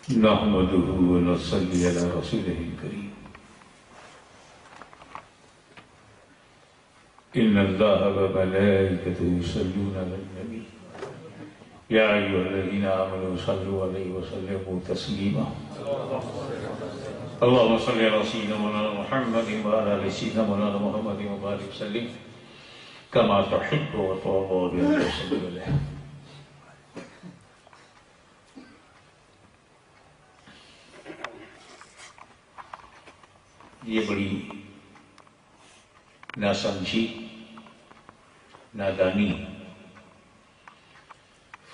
نحمده ونصلي على رسوله الكريم. إن الله وملائكته يصلون على النبي يا أيها الذين آمنوا صلوا عليه وسلموا تسليما. اللهم صل على سيدنا مولانا محمد وعلى آل سيدنا مولانا محمد وبارك وسلم كما تحب وترضى بأن تصلي عليه. یہ بڑی ناسمجھی، نادانی،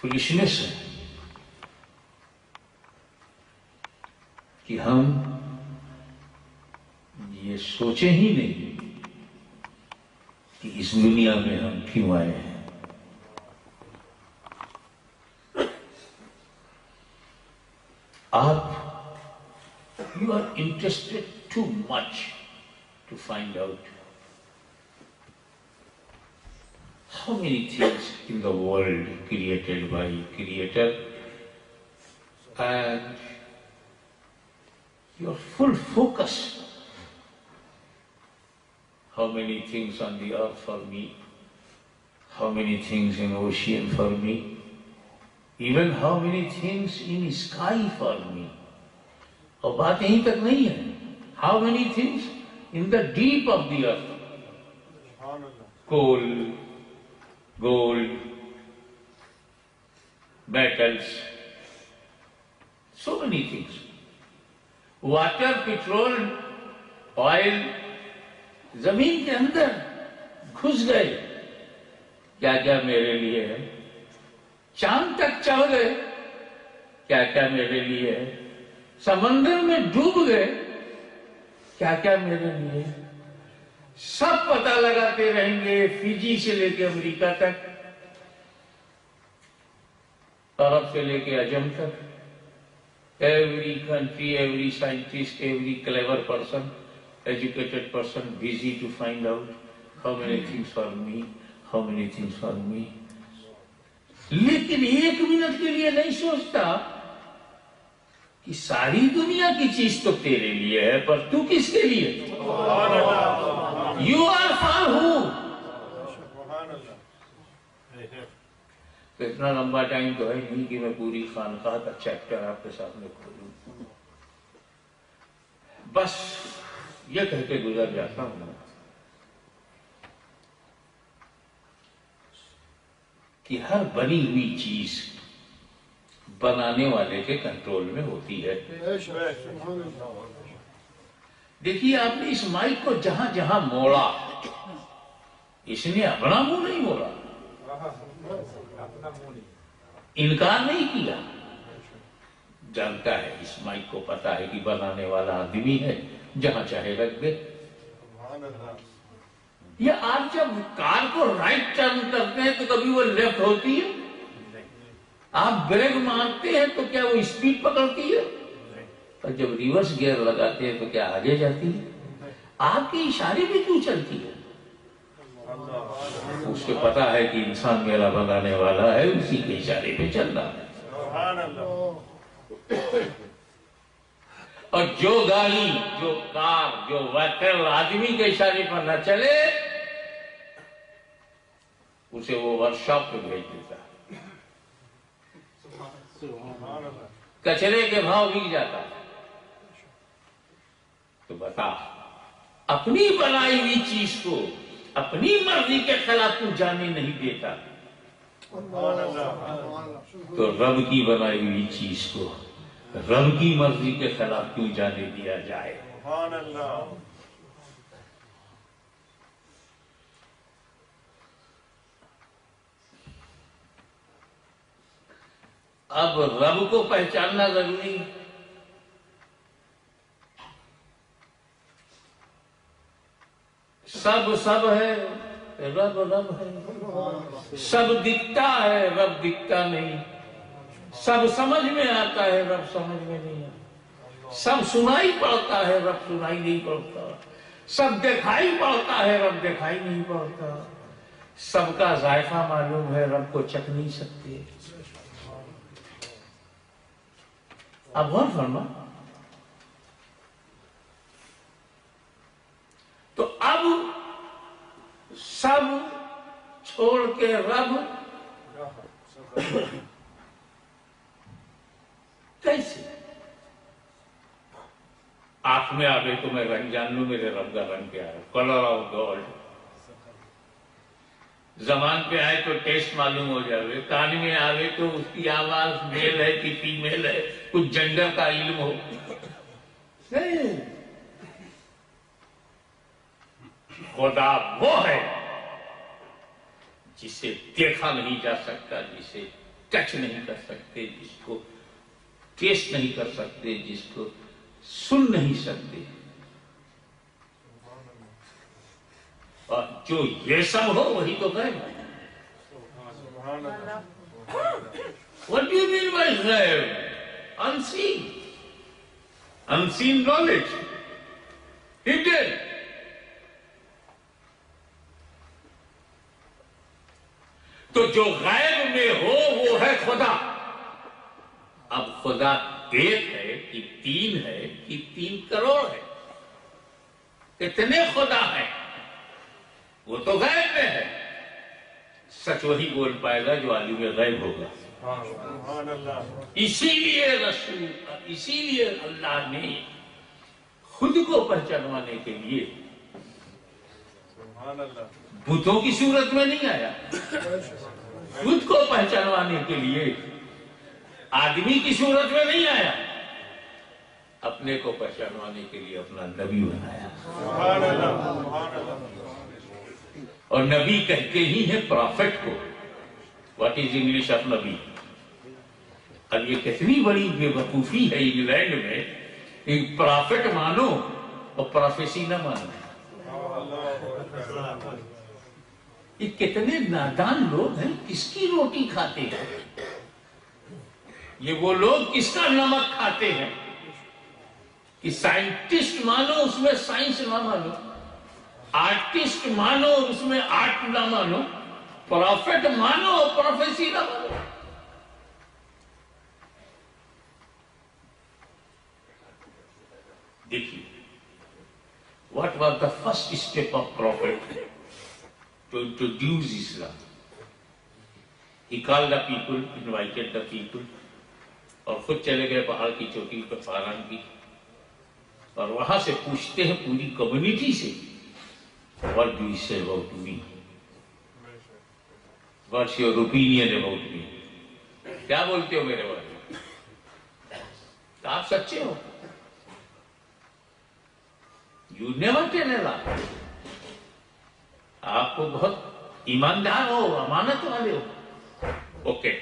فولشنس ہے کہ ہم یہ سوچیں ہی نہیں کہ اس دنیا میں ہم کیوں آئے ہیں. آپ you are interested too much to find out how many things in the world created by Creator, and your full focus, how many things on the earth for me, how many things in ocean for me, even how many things in sky for me. اور بات یہیں تک نہیں ہے. How many things in the deep of the earth? Coal, gold, metals, so many things. Water, petrol, oil, زمین کے اندر گھس گئے. کیا کیا میرے لیے ہے. چاند تک چڑھ گئے. کیا کیا میرے لیے ہے. سمندر میں ڈوب گئے. کیا کیا میرے لیے. سب پتہ لگاتے رہیں گے، فیجی سے لے کے امریکہ تک، عرب سے لے کے عجم تک. Every country, every scientist, every clever person, educated person busy to find out how many things for me, how many things for me. لیکن ایک منٹ کے لیے نہیں سوچتا کہ ساری دنیا کی چیز تو تیرے لیے ہے، پر تو کس کے لیے. یو آر فار ہو. اتنا لمبا ٹائم تو ہے نہیں کہ میں پوری خانقاہ کا چیپٹر آپ کے سامنے کھولوں. بس یہ کہہ کے گزر جاتا ہوں کہ ہر بنی ہوئی چیز بنانے والے کے کنٹرول میں ہوتی ہے. دیکھیے آپ نے اس مائک کو جہاں جہاں موڑا، اس نے اپنا منہ نہیں موڑا، انکار نہیں کیا. جانتا ہے اس مائک کو پتا ہے کہ بنانے والا آدمی ہے، جہاں چاہے رکھ دے. یا آپ جب کار کو رائٹ ٹرن کرتے ہیں تو کبھی وہ لیفٹ ہوتی ہے. آپ بریک مارتے ہیں تو کیا وہ اسپیڈ پکڑتی ہے. اور جب ریورس گیئر لگاتے ہیں تو کیا آگے جاتی ہے. آپ کے اشارے پہ کیوں چلتی ہے. اس کو پتا ہے کہ انسان میرا بنانے والا ہے، اسی کے اشارے پہ چل رہا ہے. اور جو گاڑی، جو کار، جو وہیکل آدمی کے اشارے پر نہ چلے اسے وہ ورکشاپ پہ بھیج دیتا ہے. کچرے کے بھاؤ بک جاتا ہے. تو بتا، اپنی بنائی ہوئی چیز کو اپنی مرضی کے خلاف تو جانے نہیں دیتا، تو رب کی بنائی ہوئی چیز کو رب کی مرضی کے خلاف کیوں جانے دیا جائے. اب رب کو پہچاننا ضروری ہے. سب سب ہے، رب رب ہے. سب دکھتا ہے، رب دکھتا نہیں. سب سمجھ میں آتا ہے، رب سمجھ میں نہیں آتا. سب سنائی پڑتا ہے، رب سنائی نہیں پڑتا. سب دکھائی پڑتا ہے، رب دکھائی نہیں پڑتا. سب کا ذائقہ معلوم ہے، رب کو چکھ نہیں سکتے. اب غور فرما. تو اب سب چھوڑ کے رب کیسے؟ آنکھ میں آگے تو میں رنگ جان لوں میرے رب کا رنگ کیا ہے، کلر آف گاڈ. زبان پہ آئے تو ٹیسٹ معلوم ہو جائے، کان میں آئے تو اس کی آواز میل ہے کہ فیمیل ہے، کچھ جنڈر کا علم ہو. خدا وہ ہے جسے دیکھا نہیں جا سکتا، جسے ٹچ نہیں کر سکتے، جس کو ٹیسٹ نہیں کر سکتے، جس کو سن نہیں سکتے. اور جو یہ سب ہو وہی تو غیب ہے. What do you mean by غیب؟ unseen. unseen knowledge. hidden. تو جو غیب میں ہو وہ ہے خدا. اب خدا ایک ہے کہ تین ہے کہ 3 کروڑ ہے؟ کتنے خدا ہیں؟ وہ تو غیب میں ہے. سچ وہی بول پائے گا جو عالم غیب ہوگا. اسی لیے اللہ نے خود کو پہچانوانے کے لیے بتوں کی صورت میں نہیں آیا. خود کو پہچانوانے کے لیے آدمی کی صورت میں نہیں آیا. اپنے کو پہچانوانے کے لیے اپنا نبی بنایا. اور نبی کہتے ہی ہیں پرافٹ کو. واٹ از انگلش آف نبی؟ اب یہ کتنی بڑی بے وقوفی ہے انگلینڈ میں کہ پرافٹ مانو اور پروفیسی نہ مانو. یہ کتنے نادان لوگ ہیں. کس کی روٹی کھاتے ہیں یہ؟ وہ لوگ کس کا نمک کھاتے ہیں کہ سائنٹسٹ مانو اس میں سائنس نہ مانو، آرٹسٹ مانو اس میں آرٹ نہ مانو، پرافٹ مانو پروفیسی نہ مانو. دیکھیے what was the first step of prophet to introduce Islam? He called the people, invited the people, اور خود چلے گئے پہاڑ کی چوٹی پر پاران کی، اور وہاں سے پوچھتے ہیں پوری کمیونٹی سے what do you say about me? What's your opinion about me? کیا بولتے ہو میرے بارے میں؟ آپ سچے ہو؟ You never tell a lie. آپ کو بہت ایماندار ہو، امانت والے ہو. اوکے.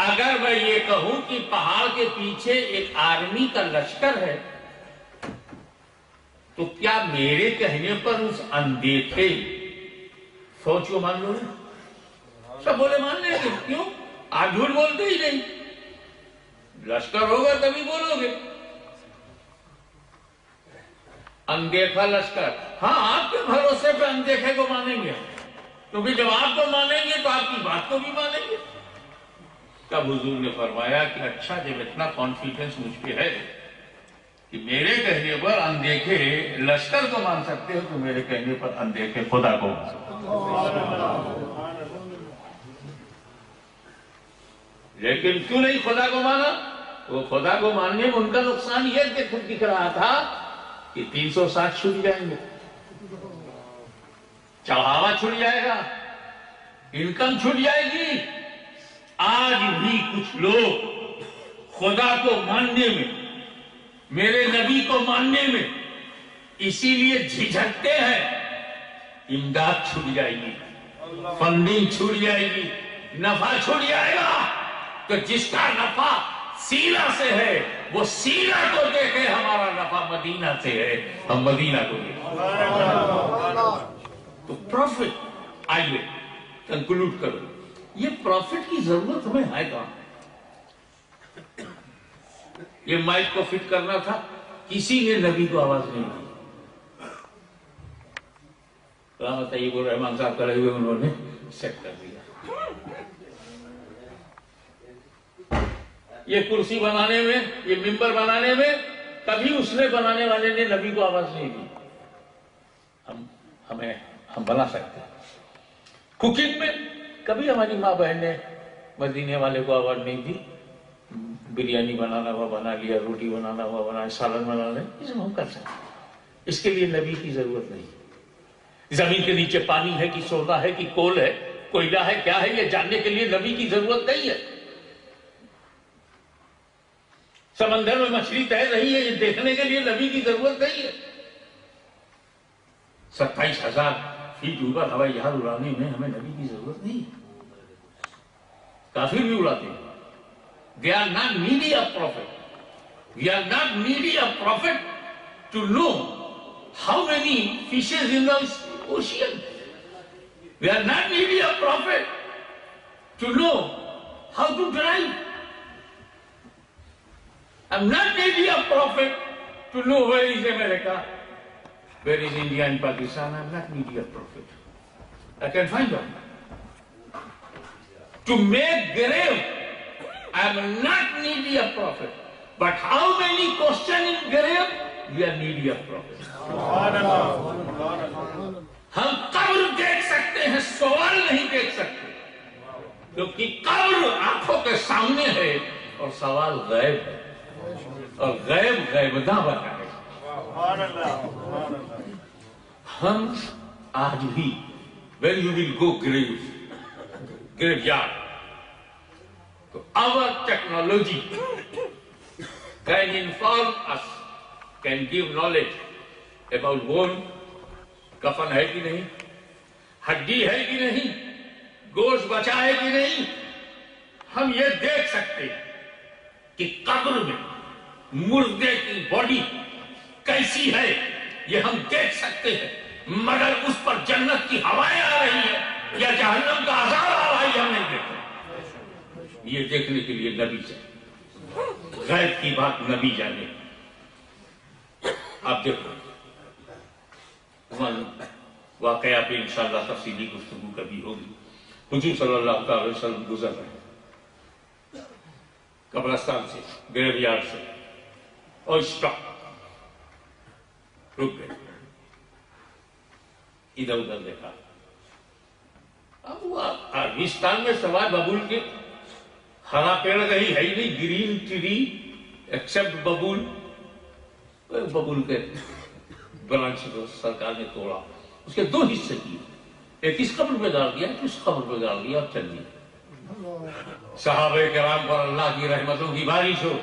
اگر میں یہ کہوں کہ پہاڑ کے پیچھے ایک آرمی کا لشکر ہے تو کیا میرے کہنے پر اس اندیکھے فوج کو مان لو گے؟ سب بولے مان لیں گے. کیوں؟ آپ جھوٹ بولتے ہی نہیں. لشکر ہوگا تبھی بولو گے. اندیکھا لشکر، ہاں آپ کے بھروسے پہ اندیکھے کو مانیں گے، کیونکہ جب آپ کو مانیں گے تو آپ کی بات کو بھی مانیں گے. تب حضور نے فرمایا کہ اچھا جب اتنا کانفیڈنس مجھ پہ ہے کہ میرے کہنے پر اندیکھے لشکر کو مان سکتے ہو تو میرے کہنے پر اندیکھے خدا کو مان سکتے ہو. لیکن کیوں نہیں خدا کو مانا؟ وہ خدا کو ماننے میں ان کا نقصان یہ دکھ رہا تھا کہ 360 چھوٹ جائیں گے، چڑھاوا چھوٹ جائے گا، انکم چھوٹ جائے گی. آج بھی کچھ لوگ خدا کو ماننے میں، میرے نبی کو ماننے میں اسی لیے جھجکتے ہیں. امداد چھوٹ جائے گی، فنڈنگ چھوٹ جائے گی، نفع چھوٹ جائے گا. تو جس کا نفع سینہ سے ہے وہ سینہ کو دیکھے. ہمارا نفع مدینہ سے ہے، ہم مدینہ کو دیکھیں. تو پروفٹ، آئیے کنکلوڈ کرو. یہ پروفٹ کی ضرورت ہمیں ہے کہاں؟ یہ مائک کو فٹ کرنا تھا، کسی نے نبی کو آواز نہیں دی. طیب الرحمان صاحب کھڑے ہوئے، انہوں نے سیٹ کر دیا. یہ کرسی بنانے میں، یہ ممبر بنانے میں کبھی اس نے بنانے والے نے نبی کو آواز نہیں دی. ہم بنا سکتے ہیں. کوکنگ میں کبھی ہماری ماں بہن نے مدینے والے کو آواز نہیں دی. بریانی بنانا ہوا بنا لیا، روٹی بنانا ہوا بنا، سالن بنانا، یہ سب ہم کر سکتے ہیں. اس کے لیے نبی کی ضرورت نہیں. زمین کے نیچے پانی ہے کہ سونا ہے کہ کول ہے، کوئلہ ہے، کیا ہے، یہ جاننے کے لیے نبی کی ضرورت نہیں ہے. سمندر میں مچھلی تیر رہی ہے، یہ دیکھنے کے لیے نبی کی ضرورت نہیں ہے. 27,000 فیٹ اوپر ہوائی جہاز اڑانے میں ہمیں نبی کی ضرورت نہیں ہے. کافر بھی اڑاتے ہیں. They are not needy a prophet. We are not needy a prophet to know how many fishes in the ocean. We are not needy a prophet to know how to drive. I'm not needy a prophet to know where is America, where is India and Pakistan. I'm not needy a prophet. I can find out. To make grave, I'm not needy a prophet. But how many questions in grave? We are needy a prophet. ہم قبر دیکھ سکتے ہیں، سوال نہیں دیکھ سکتے، کیونکہ قبر آنکھوں کے سامنے ہے اور سوال غیب ہے، اور غیب غیبداں بنا ہے. ہم آج بھی when you will go graveyard, so our technology can inform us, can give knowledge about bone. کفن ہے کہ نہیں، ہڈی ہے کہ نہیں، گوشت بچا ہے کہ نہیں. ہم یہ دیکھ سکتے ہیں کہ قبر میں مردے کی باڈی کیسی ہے، یہ ہم دیکھ سکتے ہیں. مگر اس پر جنت کی ہوائیں آ رہی ہیں یا جہنم کا عذاب آ رہا ہے، ہم نہیں دیکھتے. یہ دیکھنے کے لیے نبی چاہیے. غیب کی بات نبی جانے. آپ دیکھو واقعہ پہ انشاءاللہ تفصیلی گفتگو کبھی ہوگی. حضور صلی اللہ علیہ وسلم گزر رہے قبرستان سے، گریو یارڈ سے، اور اسٹاپ رک گئے. ادھر ادھر دیکھا. اب وہ عربستان میں سوائے ببول کے ہرا پیڑ کہیں ہے ہی نہیں. گرین ٹری ایکسپٹ ببول. ببول کے برانچ سرکار نے توڑا، اس کے 2 حصے کیے. ایک اس قبر پہ ڈال دیا، اس قبر پہ ڈال دیا، اور چل دیا. صحابہ کرام پر اللہ کی رحمتوں کی بارش ہو.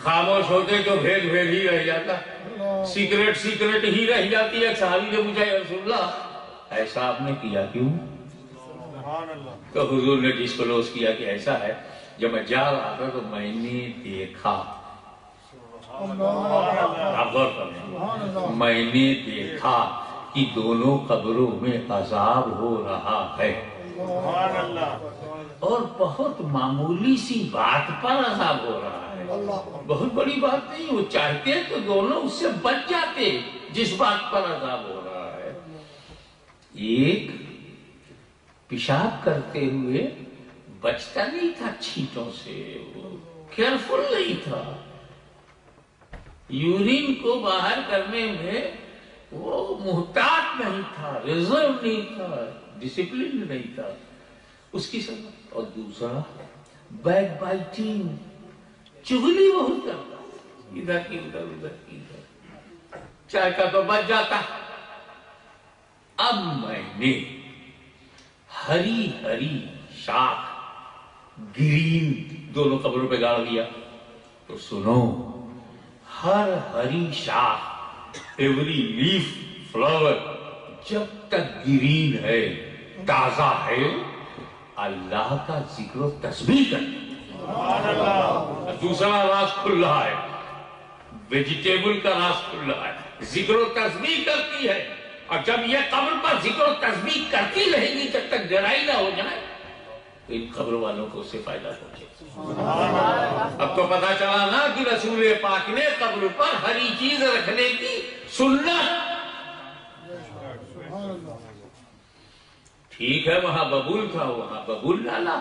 خاموش ہوتے تو بھید ہی رہ جاتا، سیکرٹ ہی رہ جاتی ہے. صحابی نے پوچھا، یا رسول اللہ ایسا آپ نے کیا کیوں؟ تو حضور نے ڈسکلوز کیا کہ ایسا ہے، جب میں جا رہا تھا تو میں نے دیکھا. آپ غور کریں، میں نے دیکھا کہ دونوں قبروں میں عذاب ہو رہا ہے، اور بہت معمولی سی بات پر عذاب ہو رہا ہے. بہت بڑی بات نہیں. وہ چاہتے تو دونوں اس سے بچ جاتے جس بات پر عذاب ہو رہا ہے. ایک پیشاب کرتے ہوئے بچتا نہیں تھا چھینٹوں سے، وہ کیئرفل نہیں تھا. یورین کو باہر کرنے میں وہ محتاط نہیں تھا، ریزرو نہیں تھا، ڈسپلن نہیں تھا. اس کی سمجھ. اور دوسرا بیک بائٹنگ، چغلی بہت کرتا، ادھر کی ادھر، ادھر کی ادھر. چائے کا تو بچ جاتا. اب میں نے ہری ہری شاخ گرین دونوں قبروں پہ گاڑ دیا. تو سنو، ہر ہری شاخ، ایوری لیف فلاور جب تک گرین ہے، تازہ ہے، اللہ کا ذکر و تسبیح کرتے. دوسرا راز کھل رہا ہے، ویجیٹیبل کا راز کھل رہا ہے، ذکر و تسبیح کرتی ہے. اور جب یہ قبر پر ذکر و تسبیح کرتی رہے گی جب تک گرائی نہ ہو جائے، تو ان قبر والوں کو اس سے فائدہ پہنچے. اب تو پتا چلا نا کہ رسول پاک نے قبر پر ہری چیز رکھنے کی سنت. ٹھیک ہے، وہاں ببول تھا، وہاں ببول ڈالا.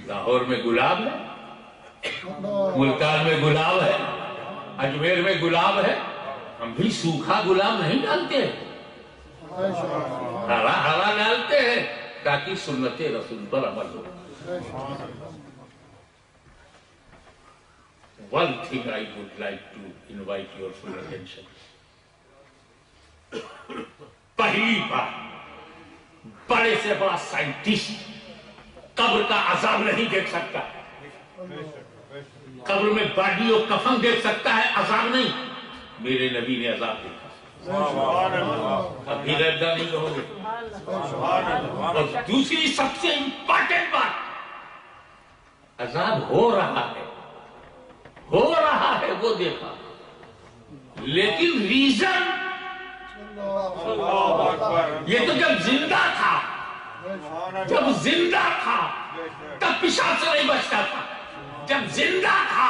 لاہور میں گلاب ہے، ملتان میں گلاب ہے، اجمیر میں گلاب ہے، ہم بھی سوکھا گلاب نہیں ڈالتے، ہرا ہرا ڈالتے ہیں تاکہ سنت رسول پر عمل ہو۔ One thing I would like to invite your full attention. پہلی بار بڑے سے بڑا سائنٹسٹ قبر کا عذاب نہیں دیکھ سکتا، قبر میں باڈی اور کفن دیکھ سکتا ہے، عذاب نہیں۔ میرے نبی نے عذاب دیکھا، ابھی ردہ نہیں کہو گے۔ اور دوسری سب سے امپارٹنٹ بات، عذاب ہو رہا ہے وہ دیکھا، لیکن ریزن یہ تو جب زندہ تھا تب پیشاب سے نہیں بچتا تھا، جب زندہ تھا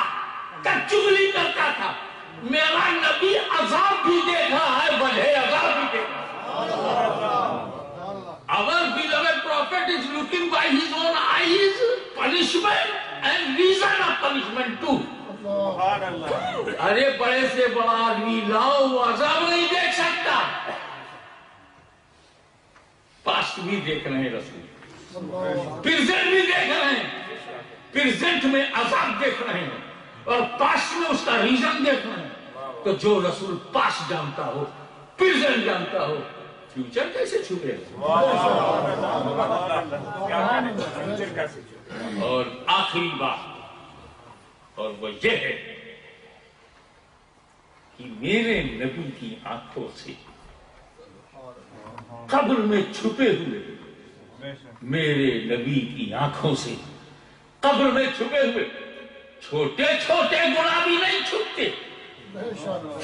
تب چغلی کرتا تھا۔ میرا نبی عذاب بھی دیکھا ہے، وجہ عذاب بھی دیکھا۔ Our beloved prophet is looking by his own eyes punishment and reason of punishment too. ارے بڑے سے بڑا آدمی لاؤ، وہ عذاب نہیں دیکھ سکتا۔ پاسٹ بھی دیکھ رہے ہیں رسول، پریزنٹ بھی دیکھ رہے ہیں، پریزنٹ میں عذاب دیکھ رہے ہیں اور پاسٹ میں اس کا ریزن دیکھ رہے ہیں۔ تو جو رسول پاسٹ جانتا ہو، پریزنٹ جانتا ہو، فیوچر کیسے چھپے گا؟ اور آخری بات اور وہ یہ ہے کہ میرے نبی کی آنکھوں سے قبر میں چھپے ہوئے، میرے نبی کی آنکھوں سے قبر میں چھپے ہوئے چھوٹے چھوٹے گناہ بھی نہیں چھپتے،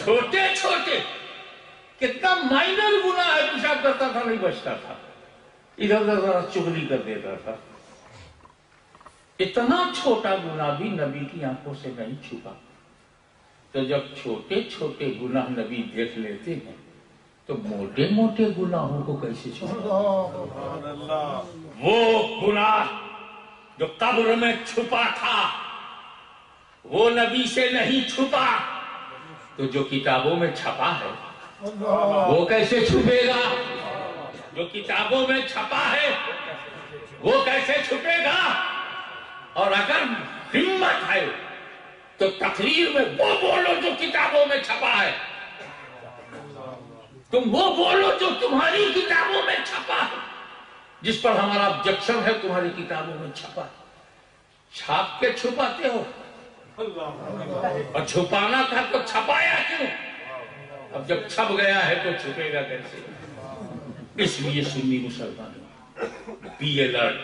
چھوٹے چھوٹے کتنا مائنر گناہ ہے، پیشاب کرتا تھا نہیں بچتا تھا، ادھر ذرا چغلی کر دیتا تھا، اتنا چھوٹا گناہ بھی نبی کی آنکھوں سے نہیں چھپا۔ تو جب چھوٹے چھوٹے گناہ نبی دیکھ لیتے ہیں تو موٹے موٹے گناہوں کو کیسے چھپا؟ وہ گناہ جو قبر میں چھپا تھا وہ نبی سے نہیں چھپا، تو جو کتابوں میں چھپا ہے وہ کیسے چھپے گا؟ جو کتابوں میں چھپا ہے وہ کیسے چھپے گا؟ اور اگر ہمت ہے تو تقریر میں وہ بولو جو کتابوں میں چھپا ہے، تم وہ بولو جو تمہاری کتابوں میں چھپا ہے، جس پر ہمارا آبجیکشن ہے تمہاری کتابوں میں چھپا ہے۔ چھاپ کے چھپاتے ہو، اور چھپانا تھا تو چھپایا کیوں؟ اب جب چھپ گیا ہے تو چھپے گا کیسے؟ اس لیے سنی مسلمان بی الرٹ،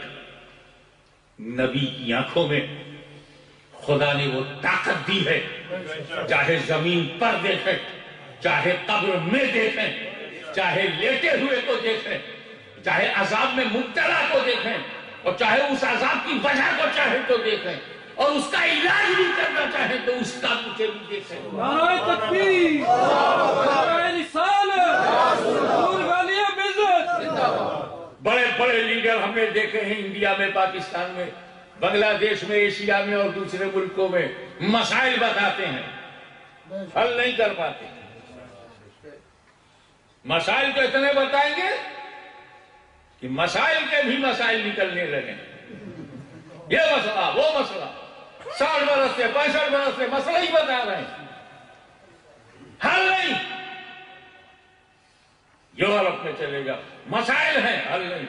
نبی کی آنکھوں میں خدا نے وہ طاقت دی ہے، چاہے زمین پر دیکھیں، چاہے قبر میں دیکھیں، چاہے لیٹے ہوئے کو دیکھیں، چاہے عذاب میں مبتلا کو دیکھیں، اور چاہے اس عذاب کی وجہ کو چاہے تو دیکھیں، اور اس کا علاج بھی کرنا چاہے تو اس کا مجھے بھی دیکھیں۔ نعرہ تکبیر، نعرہ رسالت، نور غالیہ بزرگ۔ بڑے بڑے لیڈر ہم نے دیکھے ہیں انڈیا میں، پاکستان میں، بنگلہ دیش میں، ایشیا میں اور دوسرے ملکوں میں، مسائل بتاتے ہیں، حل نہیں کر پاتے۔ مسائل تو اتنے بتائیں گے کہ مسائل کے بھی مسائل نکلنے لگے، یہ مسئلہ وہ مسئلہ، 60 برس سے 65 برس سے مسئلہ ہی بتا رہے ہیں، حل نہیں۔ یورپ میں چلے گا، مسائل ہیں، حل نہیں۔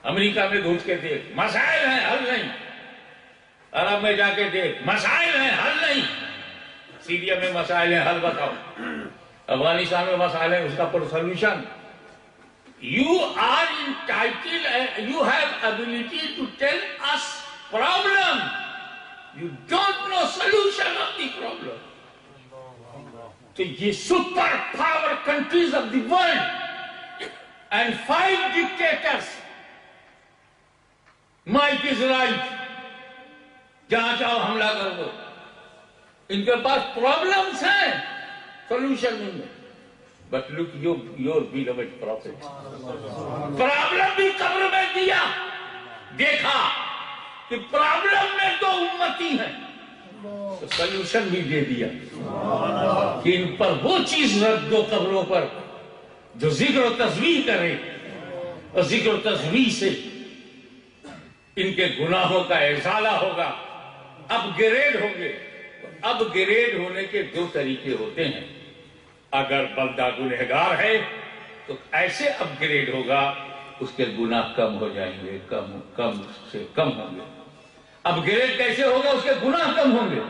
امریکہ میں گھس کے دیکھ، مسائل ہیں، حل نہیں۔ عرب میں جا کے دیکھ، مسائل ہیں، حل نہیں۔ سیریا میں مسائل ہیں، حل بتاؤ۔ افغانستان میں مسائل ہیں، اس کا پر solution. You are entitled and you have ability to tell us problem. You don't know solution of the problem. تو یہ super power countries of the world and 5 dictators, might is right, جہاں چاہو حملہ کر دو، ان کے پاس پرابلمز ہیں، solution نہیں ہے۔ But luck your beloved prophet, problem بھی قبر میں دیا، دیکھا، کہ پرابلم میں تو امتی ہیں، تو سلوشن بھی دے دیا کہ ان پر وہ چیز رکھ دو قبروں پر جو ذکر و تسبیح کرے، اور ذکر و تسبیح سے ان کے گناہوں کا ازالہ ہوگا، اپ گریڈ ہوں گے۔ اپ گریڈ ہونے کے دو طریقے ہوتے ہیں، اگر بندہ گنہگار ہے تو ایسے اپ گریڈ ہوگا اس کے گناہ کم ہو جائیں گے، کم سے کم ہوں گے۔ اپ گریڈ کیسے ہوگا؟ اس کے گناہ کم ہوں گے۔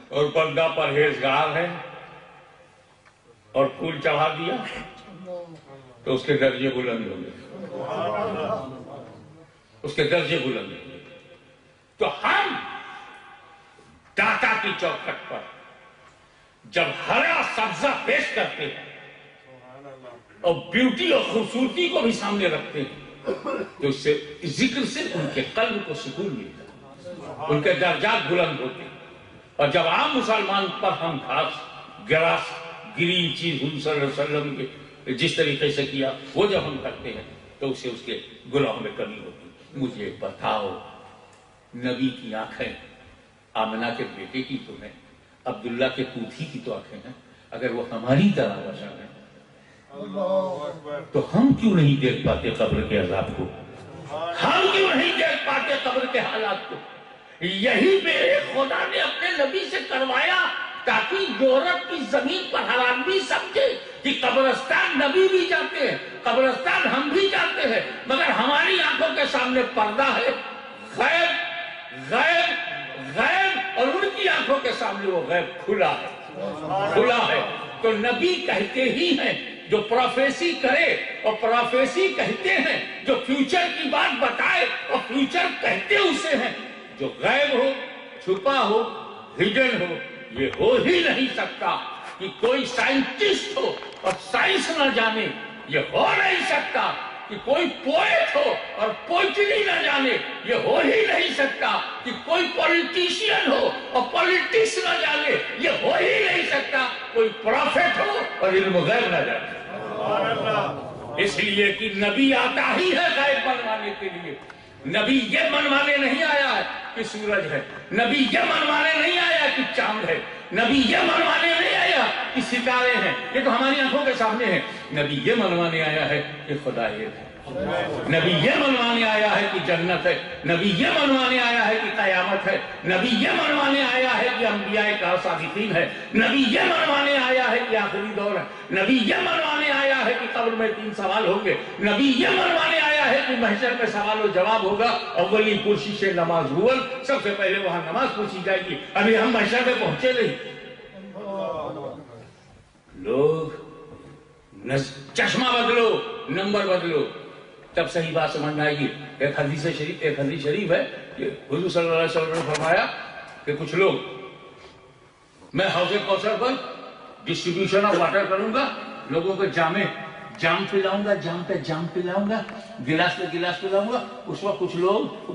اور بندہ پرہیزگار ہے اور پھول چڑھا دیا تو اس کے درجے بلند ہوں گے، اس کے درجے بلند ہوں گے۔ تو ہم داتا کی چوکھٹ پر جب ہرا سبزہ پیش کرتے ہیں اور بیوٹی اور خوبصورتی کو بھی سامنے رکھتے ہیں تو اس سے ذکر سے ان کے قلب کو سکون ملتا ہے، ان کے درجات بلند ہوتے ہیں۔ اور جب عام مسلمان پر ہم گھاس گراس گرین چیز حضور صلی اللہ علیہ وسلم کے جس طریقے سے کیا وہ جب ہم کرتے ہیں تو اس سے اس کے گناہوں میں کمی ہوتی ہے۔ مجھے بتاؤ، نبی کی آنکھیں آمنہ کے بیٹے کی تو ہیں، عبداللہ کے پوتھی کی تو آنکھیں ہیں، اگر وہ ہماری طرح بشر ہیں تو ہم کیوں نہیں دیکھ پاتے قبر کے عذاب کو؟ ہم کیوں نہیں دیکھ پاتے قبر کے حالات کو؟ یہی بے خدا نے اپنے نبی سے کروایا تاکہ یورپ کی زمین پر حرام بھی سمجھے کہ قبرستان نبی بھی جاتے ہیں، قبرستان ہم بھی جاتے ہیں، مگر ہماری آنکھوں کے سامنے پردہ ہے، غیب غیب غیب، اور ان کی آنکھوں کے سامنے وہ غیب کھلا ہے، کھلا ہے۔ تو نبی کہتے ہی ہیں جو پروفیسی کرے، اور پروفیسی کہتے ہیں جو فیوچر کی بات بتائے، اور فیوچر کہتے اسے ہیں جو غیب ہو، چھپا ہو، ہڈن ہو۔ یہ ہو ہی نہیں سکتا کہ کوئی سائنٹسٹ ہو اور سائنس نہ جانے، یہ ہو نہیں سکتا کہ کوئی پوئٹ ہو اور پوئٹری نہ جانے، یہ ہو ہی نہیں سکتا کہ کوئی پولیٹیشین ہو اور پولیٹکس نہ جانے، یہ ہو ہی نہیں سکتا کوئی پروفیٹ ہو اور علم غیب نہ جانے۔ اس لیے کہ نبی آتا ہی ہے غیب منوانے کے لیے۔ نبی یہ منوانے نہیں آیا ہے کہ سورج ہے، نبی یہ منوانے نہیں آیا کہ چاند ہے، نبی یہ منوانے نہیں آیا کہ ستارے ہیں، یہ تو ہماری آنکھوں کے سامنے ہیں۔ نبی یہ منوانے آیا ہے کہ خدا ایک ہے، نبی یہ منوانے آیا ہے کہ جنت ہے، نبی یہ منوانے آیا ہے کہ قیامت ہے، نبی یہ منوانے آیا ہے کہ انبیاء کا صادقین ہے، نبی یہ منوانے آیا ہے کہ آخری دور ہے، نبی یہ منوانے آیا ہے کہ قبر میں 3 سوال ہوں گے، نبی یہ منوانے آیا ہے کہ محشر میں سوال و جواب ہوگا، اولی کرسی سے نماز اول، سب سے پہلے وہاں نماز پوچھی جائے گی۔ ابھی ہم محشر میں پہنچے نہیں، لوگ چشمہ بدلو، نمبر بدلو، تب صحیح بات سمجھ آئے گی۔ ایک حدیث شریف ہے کہ حضور صلی اللہ علیہ وسلم نے فرمایا کہ کچھ لوگ، میں حوض کوثر پر ڈسٹریبیوشن آف واٹر کروں گا، لوگوں کو جام پلاؤں گا، جام پہ جام پلاؤں گا، گلاس پہ گلاس پلاؤں گا، اس وقت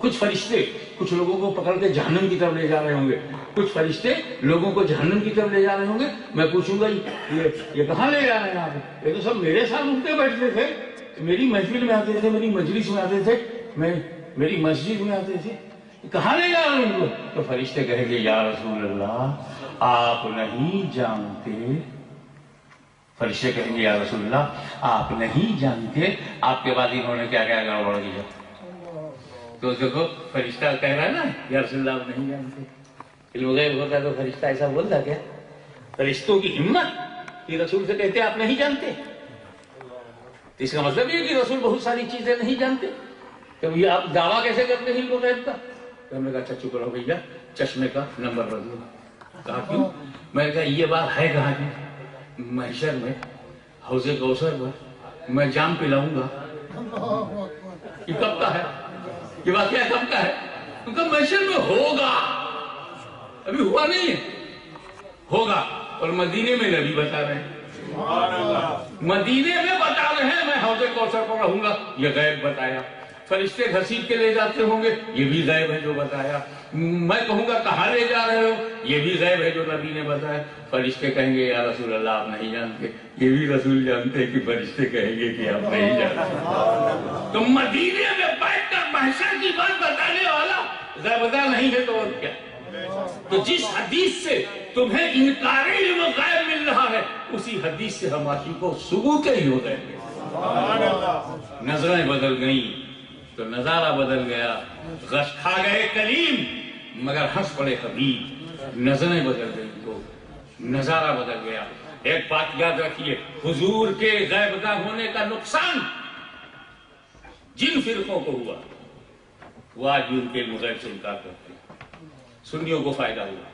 کچھ فرشتے کچھ لوگوں کو پکڑ کے جہنم کی طرف لے جا رہے ہوں گے، کچھ فرشتے لوگوں کو جہنم کی طرف لے جا رہے ہوں گے۔ میں پوچھوں گا یہ کہاں لے جا رہے ہیں آپ؟ یہ تو سب میرے ساتھ اٹھتے بیٹھتے تھے، میری محفل میں آتے تھے، میری مجلس میں آتے تھے، میری مسجد میں آتے تھے، کہاں لے جا رہے ہیں؟ تو فرشتے کہیں گے یا رسول اللہ آپ نہیں جانتے، فرشتے کہیں گے یا رسول اللہ آپ نہیں جانتے آپ کے بعد انہوں نے کیا کیا گڑبڑ کیا۔ تو دیکھو فرشتہ کہہ رہا ہے نا یا رسول اللہ آپ نہیں جانتے، علم غیب ہوتا تو فرشتہ ایسا بولتا کیا؟ فرشتوں کی ہمت کہ رسول سے کہتے آپ نہیں جانتے، تو اس کا مطلب یہ کہ رسول بہت ساری چیزیں نہیں جانتے، تو یہ آپ دعویٰ کیسے کرتے ہیں علم غیب کا؟ تو ہم نے کہا اچھا چپ رہو بھیا، چشمے کا نمبر بدلو۔ کہا کیوں؟ میں نے کہا یہ بات ہے کہاں کی؟ محشر میں حوض کوثر میں میں جام پلاؤں گا، یہ کب کا ہے؟ یہ واقعہ کب کا ہے؟ کیونکہ محشر میں ہوگا، ابھی ہوا نہیں ہے، ہوگا۔ اور مدینے میں نبی بتا رہے ہیں، مدینے میں بتا رہے ہیں میں حوض کوثر پر رہوں گا، یہ غیب بتایا۔ فرشتے گھسیٹ کے لے جاتے ہوں گے، یہ بھی غیب ہے جو بتایا۔ میں کہوں گا کہاں لے جا رہے ہو، یہ بھی غیب ہے جو نبی نے بتایا۔ فرشتے کہیں گے یا رسول اللہ آپ نہیں جانتے، یہ بھی رسول جانتے ہیں کہ فرشتے کہیں گے کہ آپ نہیں جانتے۔ تو مدینے میں بیٹھ کر محشر کی بات بتانے والا غیبدہ نہیں ہے تو اور کیا؟ تو جس حدیث سے تمہیں انکار علم غیب مل رہا ہے اسی حدیث سے ہم عاشقوں ثبوت ہی ہو گئے. نظریں بدل گئیں تو نظارہ بدل گیا. غش کھا گئے کلیم مگر ہنس پڑے حبیب. نظریں بدل گئیں تو نظارہ بدل گیا. ایک بات یاد رکھیے, حضور کے غیبدہ ہونے کا نقصان جن فرقوں کو ہوا وہ آج بھی ان کے علم غیب سے انکار کرتے ہیں. سنیوں کو فائدہ ہوا,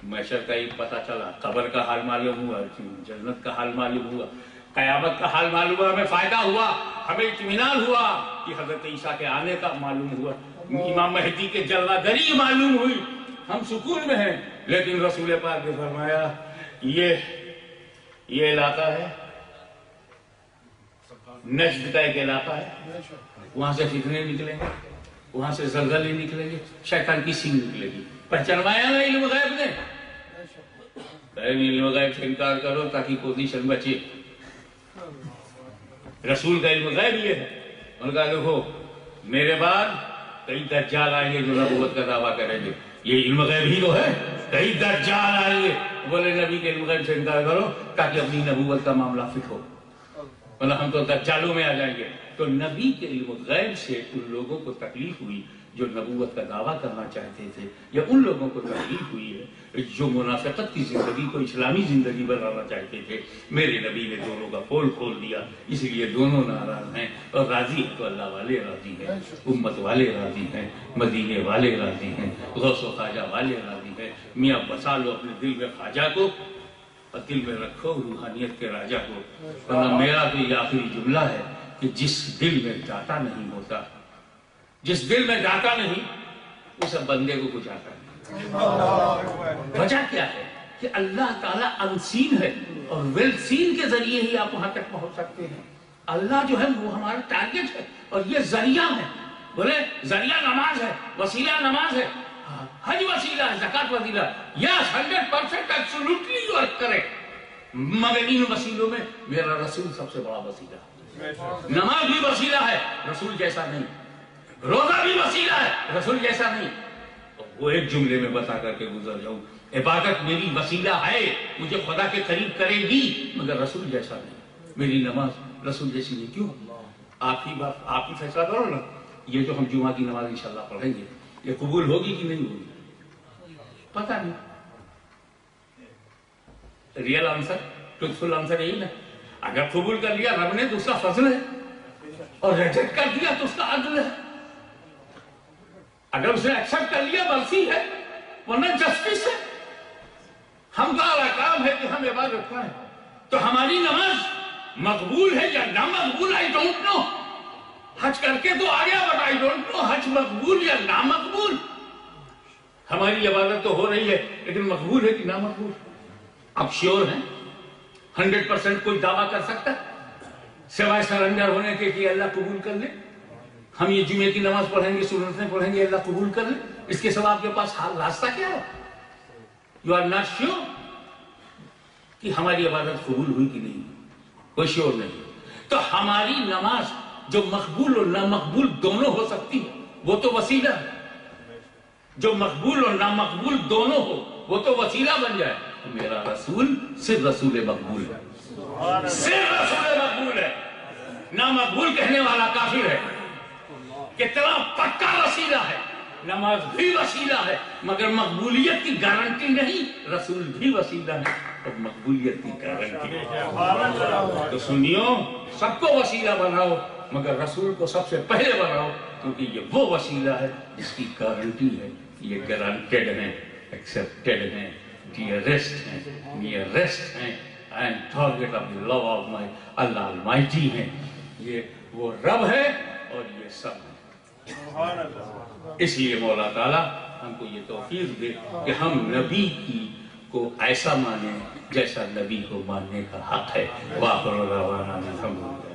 محشر کا ہی پتہ چلا, قبر کا حال معلوم ہوا, جنت کا حال معلوم ہوا, قیامت کا حال معلوم ہوا, ہمیں فائدہ ہوا, ہمیں اطمینان ہوا کہ حضرت عیسیٰ کے آنے کا معلوم ہوا, امام مہدی کے جلوہ گری معلوم ہوئی, ہم سکون میں ہیں. لیکن رسول پاک نے فرمایا یہ علاقہ ہے نجد کا ایک علاقہ ہے, وہاں سے فتنے نکلیں گے, وہاں سے زلزلے نکلیں گے, شیطان کی سینگ نکلے گی. پہچانوایا نا علم غیب نے, علم غیب سے انکار کرو تاکہ پوزیشن بچے. رسول کا علم غیب یہ ہے. ان کا دیکھو میرے بعد کئی دجال آئیں گے جو نبوت کا دعویٰ کریں گے, یہ علم غیب ہی تو ہے. کئی دجال آئیں گے, بولے نبی کے علم غیب سے انکار کرو تاکہ اپنی نبوت کا معاملہ فٹ ہو, ورنہ ہم تو دجالوں میں آ جائیں گے. تو نبی کے علم غیب سے ان لوگوں کو تکلیف ہوئی جو نبوت کا دعویٰ کرنا چاہتے تھے, یا ان لوگوں کو تکلیف ہوئی ہے جو منافقت کی زندگی کو اسلامی زندگی بنانا چاہتے تھے. میرے نبی نے دونوں کا پول کھول دیا, اس لیے دونوں ناراض ہیں. اور راضی ہے تو اللہ والے راضی ہیں, امت والے راضی ہیں, مدینے والے راضی ہیں, غوث و خواجہ والے راضی ہیں. میاں بسا لو اپنے دل میں خواجہ کو اور دل میں رکھو روحانیت کے راجہ کو. ورنہ میرا تو یہ آخری جملہ ہے کہ جس دل میں داتا نہیں ہوتا, جس دل میں داتا نہیں, اس بندے کو کچھ آتا نہیں. وجہ کیا ہے کہ اللہ تعالیٰ انسین ہے اور ویل سین کے ذریعے ہی آپ وہاں تک پہنچ سکتے ہیں. اللہ جو ہے وہ ہمارا ٹارگٹ ہے اور یہ ذریعہ ہے. بولے ذریعہ نماز ہے, وسیلہ نماز ہے, حج وسیلہ ہے, زکات وسیلہ, یس 100% ایبسولوٹلی ورک کرے, مگر ان وسیلوں میں میرا رسول سب سے بڑا وسیلہ ہے. نماز بھی وسیلہ ہے, رسول جیسا نہیں. روزہ بھی وسیلہ ہے, رسول جیسا نہیں. وہ ایک جملے میں بتا کر کے گزر جاؤں, عبادت میری وسیلہ ہے, مجھے خدا کے قریب کرے گی, مگر رسول جیسا نہیں. میری نماز رسول جیسی نہیں. کیوں؟ آپ ہی بات, آپ ہی فیصلہ کرو نا. یہ جو ہم جمعہ کی نماز انشاءاللہ پڑھیں گے یہ قبول ہوگی کہ نہیں ہوگی پتہ نہیں. ریئل آنسر, ٹروتھفل آنسر یہی نا. اگر قبول کر لیا رب نے تو اس کا فضل ہے, اور ریجیکٹ کر دیا تو اس کا عدل ہے. اگر اسے ایکسپٹ کر لیا مرسی ہے, ورنہ جسٹس ہے. ہم کا کام ہے کہ ہم عبادت کریں. تو ہماری نماز مقبول ہے یا نامقبول, آئی ڈونٹ نو. حج کر کے تو آ گیا, بٹ آئی ڈونٹ نو حج مقبول یا نامقبول. ہماری عبادت تو ہو رہی ہے لیکن مقبول ہے کہ نامقبول. آپ شیور ہیں 100% کوئی دعویٰ کر سکتا ہے سوائے سرنڈر ہونے کے کہ اللہ قبول کر لے؟ ہم یہ جمعے کی نماز پڑھیں گے, سنتیں پڑھیں گے, اللہ قبول کر لے, اس کے سوا آپ کے پاس حال راستہ کیا ہے؟ یو آر ناٹ شیور کہ ہماری عبادت قبول ہوئی کہ نہیں, کوئی شیور نہیں. تو ہماری نماز جو مقبول اور نامقبول دونوں ہو سکتی ہے وہ تو وسیلہ ہے. جو مقبول اور نامقبول دونوں ہو وہ تو وسیلہ بن جائے. میرا رسول صرف رسول مقبول ہے, صرف رسول مقبول ہے. نامقبول کہنے والا کافر ہے. کتنا پکا وسیلہ ہے. نماز بھی وسیلہ ہے مگر مقبولیت کی گارنٹی نہیں. رسول بھی وسیلہ ہے اور مقبولیت کی گارنٹی نہیں. تو سنیو, سب کو وسیلہ بناؤ مگر رسول کو سب سے پہلے بناؤ, کیونکہ یہ وہ وسیلہ ہے جس کی گارنٹی ہے. یہ گارنٹیڈ ہے, ایکسپٹیڈ ہے, ڈیئرسٹ ہیں, نیئرسٹ ہیں, and target of the love of my اللہ المائٹی ہیں. یہ وہ رب ہے اور یہ سب ہے. اس لیے مولا تعالیٰ ہم کو یہ توفیق دے کہ ہم نبی کی کو ایسا مانیں جیسا نبی کو ماننے کا حق ہے. وآخر دعوانا الحمدللہ.